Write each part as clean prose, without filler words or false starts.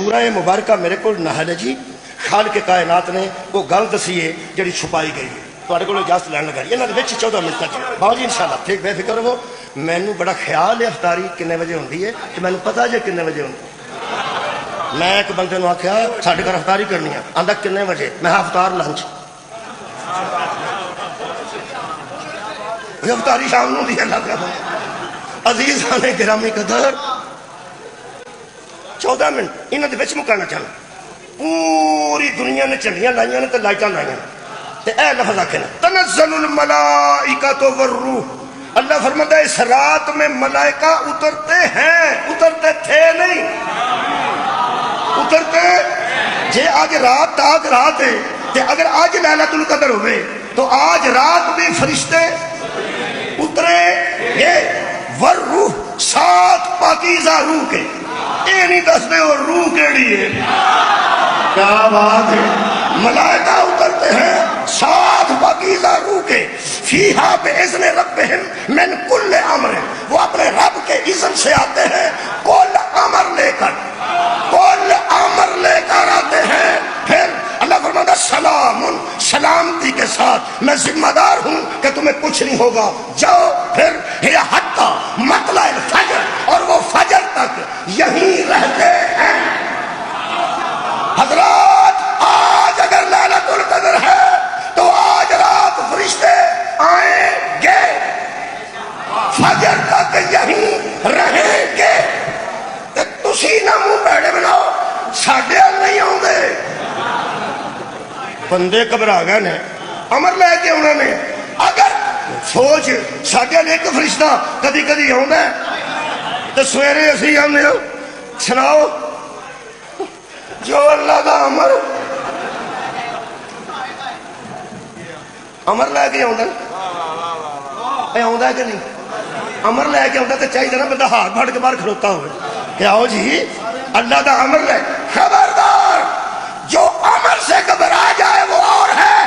سورہ مبارکہ میرے کو نہل جی خالق کائنات نے وہ گل دسی ہے جڑی چھپائی گئی ہے تواڈے کول اجازت لین لگا انہاں دے وچ 14 منٹ تک باو جی انشاءاللہ ٹھیک بے فکر رہو مینوں بڑا خیال ہے افطاری کنے بجے ہوندی ہے تے مینوں پتہ جے کنے بجے ہوندی میں ایک بندے نوں آکھیا ساڈے گھر افطاری کرنی ہے آندا کنے بجے میں افطار لنچ افطاری شام نوں دی اللہ کا عزیزاں نے گرامی قدر 14 منٹ انہاں دے وچ مکانا چاہنا پوری دنیا نے چنڈیاں لائیاں نے تے لائٹاں لائیاں تے اے لفظ آکھے نا تنزل الملائکۃ والروح اللہ فرماتا ہے اس رات میں ملائکہ اترتے ہیں اترتے تھے نہیں اترتے جے آج رات تاک رات ہے تے اگر آج لیلۃ القدر ہوئے تو آج رات بھی فرشتے اترے یہ والروح سات پاکیزہ روح کے اے نہیں دس دے وہ روح کیڑی ہے کیا بات ہے ملائکہ اترتے ہیں ساتھ پاکیزہ روح کے فیہا باذن ربہم من کل امر وہ اپنے رب کے اذن سے آتے ہیں کل امر لے کر آتے ہیں پھر اللہ فرماتا سلام سلامتی کے ساتھ میں ذمہ دار ہوں کہ تمہیں کچھ نہیں ہوگا جاؤ پھر یہ حتی مطلع الفجر اور وہ فجر تک یہیں رہتے ہیں حضرات آج اگر لیلۃ القدر ہے تو آج رات فرشتے آئیں گے فجر تک یہیں رہیں گے تسی نہ منہ پیڑے بناؤ ساڈے نہیں آؤں گے بندے گھبرا گئے نے امر لے کے انہوں نے اگر سوچ ساڈے لے کے فرشتہ کدی کدی آਉਂدا ہے تو سویرے اسی آنے سناؤ جو اللہ کا امر لے کے آؤں کہ نہیں امر لے کے آتا تو چاہیے نا بندہ ہاتھ پھڑ کے باہر کھلوتا ہوئے کہ آؤ جی اللہ کا امر لے خبردار جو امر سے گھبرا جائے وہ اور ہے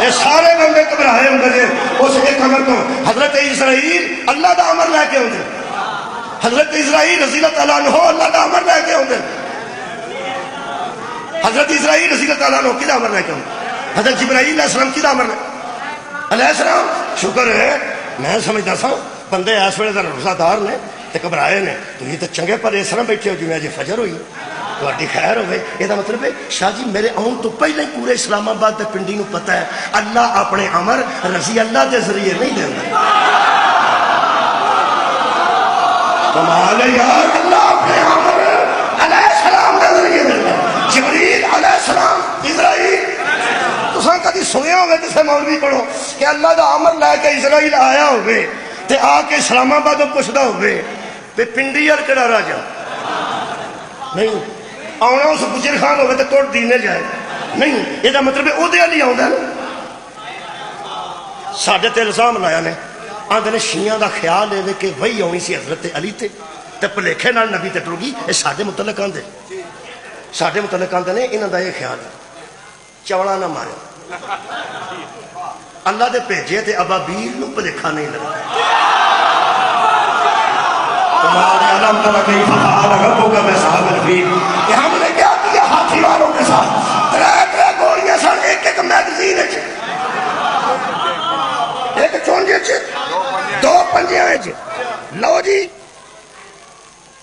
یہ سارے بندے گھبرائے ہوں گے اس ایک امر کو حضرت اسرائیل اللہ کا امر لے کے آتے حضرت اسرائیل رضی اللہ تعالیٰ عنہ اللہ کا امر لے کے آتے حضرت اسرائیل رضی اللہ تعالیٰ عنہ کدا امر لے کے آتے حضرت جبرائیل علیہ السلام کدا امر علیہ السلام شکر ہے میں سمجھتا سا بندے اس ویلے دا روزہ دار نے تے گھبرائے نے تو یہ تو چنگے پر اس طرح بیٹھے ہو جی اج فجر ہوئی تہاڈی خیر ہوے یہ مطلب ہے شاہ جی میرے آن تو پہلے ہی پورے اسلام آباد تے پنڈی نو پتہ ہے اللہ اپنے امر رضی اللہ دے ذریعے نہیں دیندا کمال ہے یار اللہ اپنے امر علیہ السلام دے ذریعے دیندا جبریل علیہ السلام اسرائیل تساں کدی سنیا ہوے کسے مولوی کولوں کہ اللہ دا امر لے کے اسرائیل آیا ہوے تے آ کے اسلام آباد پوچھدا ہوے تے پنڈی یار کیڑا راجا نہیں آنا اس گجر خان ہوئے تو توڑ دینے جائے نہیں یہ مطلب ہے او دے علی آؤں نا ساڑھے تے الزام لایا نے آندھے نے شیعہ دا خیال ہے کہ وہی آؤنی سی حضرت علی تے پلیکھے نال نبی تے ٹر گئی یہ ساڑھے متعلق آندھے نے انہاں دا یہ خیال ہے چوڑا نہ مارے اللہ دے بھیجے تے ابابیل نو پلیکھا نہیں لگا تمہارے علم ترہ کئی فعال ربک بصحاب الفیل کہ ہم نے کیا کیا ہاتھی والوں کے ساتھ ترے گولیاں سن ایک میگزین ایک چونجے دو پنجے لو جی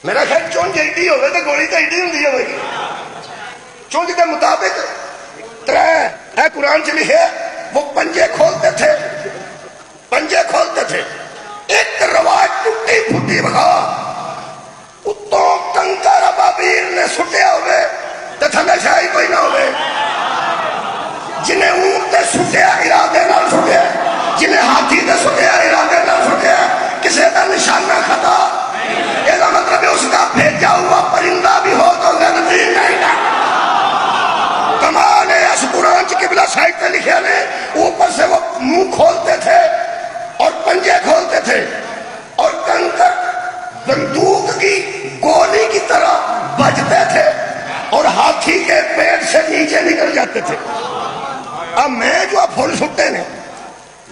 میرا خیال چونج ایڈی ہوئے تو گولی تو ایڈی ہوں ہوئے چونج کے مطابق ترے اے قرآن سے لکھے وہ پنجے کھولتے تھے ایک روایت ٹوٹی پھوٹی بخا اتوں کنکر ابابیل نے سٹیا ہوئے تے تھلے شاہی کوئی نہ ہوئے جنہیں اونٹ تے سٹیا ارادے نال سٹیا جنہیں ہاتھی تے سٹیا ارادے نال سٹیا کسے دا نشانہ خطا یہ مطلب ہے اس کا بھیجا ہوا پرندہ بھی ہو تو غلطی نہیں نہ کمال ہے اس قرآن کی قبلہ سائٹ تے لکھے نے اوپر سے وہ منہ کھولتے تھے اور پنجے کھولتے تھے اور کنکر بندوق کی گولی کی طرح بجتے تھے اور ہاتھی کے پیٹ سے نیچے نکل جاتے تھے اب میں جو پھول سٹے نے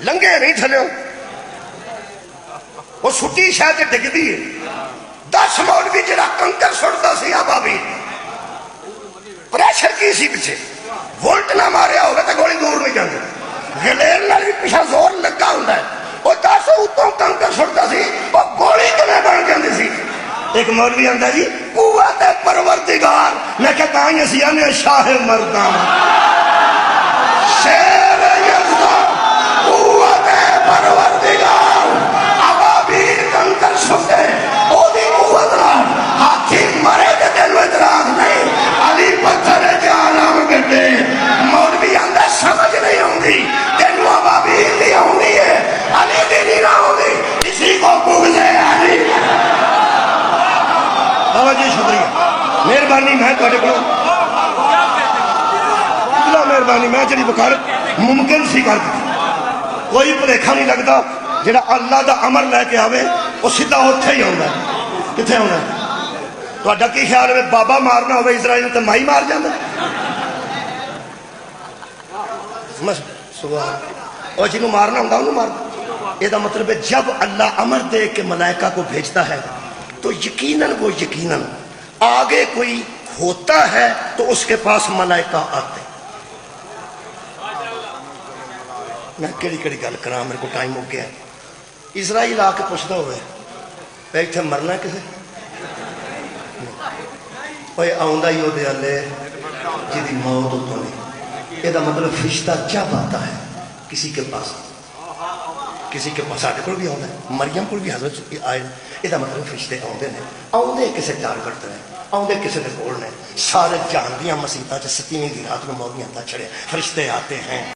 لنگے نہیں تھلے وہ سٹی شاید ڈگ دی ہے دس مولوی جڑا کنکر سٹتا سی ابابی پریشر کی سی پیچھے وولٹ نہ ماریا ہوگا تو گولی دور نہیں جاندی گلیل نال بھی پیچھے زور لگا ہوندا ہے وہ دس اتوں کنکر سٹتا سی وہ گولی کنے بن جاندی سی ایک مولوی آندا جی قوت پروردگار میں کہتا ہوں اسی آنے شاہ مردان شیر یزدان قوت پروردگار ابابیل کنکر سٹے او دی قوت نال ہاتھی مرے تے تینوں ادراک نہیں علی پتھر جانم گڈے مولوی آندا سمجھ نہیں آندی تینوں ابابیل دی آندی ہے علی دی نہیں آندی کسی کو بغض ہے علی بابا جی شکریہ مہربانی میں تھوڑے کو مہربانی میں جڑی بکارت ممکن سی کر دی کوئی بھلیکھا نہیں لگتا جڑا اللہ دا امر لے کے آوے وہ سیدھا اوتھے ہی آندا ہے کتنے آندا ہے تہاڈا کی خیال ہے بابا مارنا ہوئے اسرائیل تے مائی مار جاندا سبحان اور جنوں مارنا ہوندا اونوں ماردا یہ دا مطلب ہے جب اللہ امر دے کے ملائکہ کو بھیجتا ہے تو یقیناً وہ یقیناً آگے کوئی ہوتا ہے تو اس کے پاس ملائکہ آتے میں کیڑی کیڑی گل کراں میرے کو ٹائم ہو گیا اسرائیل آ کے پوچھتا ہوئے اتنے مرنا کسے اوے آؤندا ہی وہ ہلے جی موت اتوں نہیں یہ مطلب فرشتہ جب آتا ہے کسی کے پاس ساڈے کول بھی آندا ہے مریم کول بھی حضرت آئے یہ مطلب فرشتے آندے نے آندے کسے ٹارگٹ نے آندے کسے دے کول نے سارے جان دیاں مسیتاں چ 27ویں دی رات نو مولویاں دا چھڑے فرشتے آتے ہیں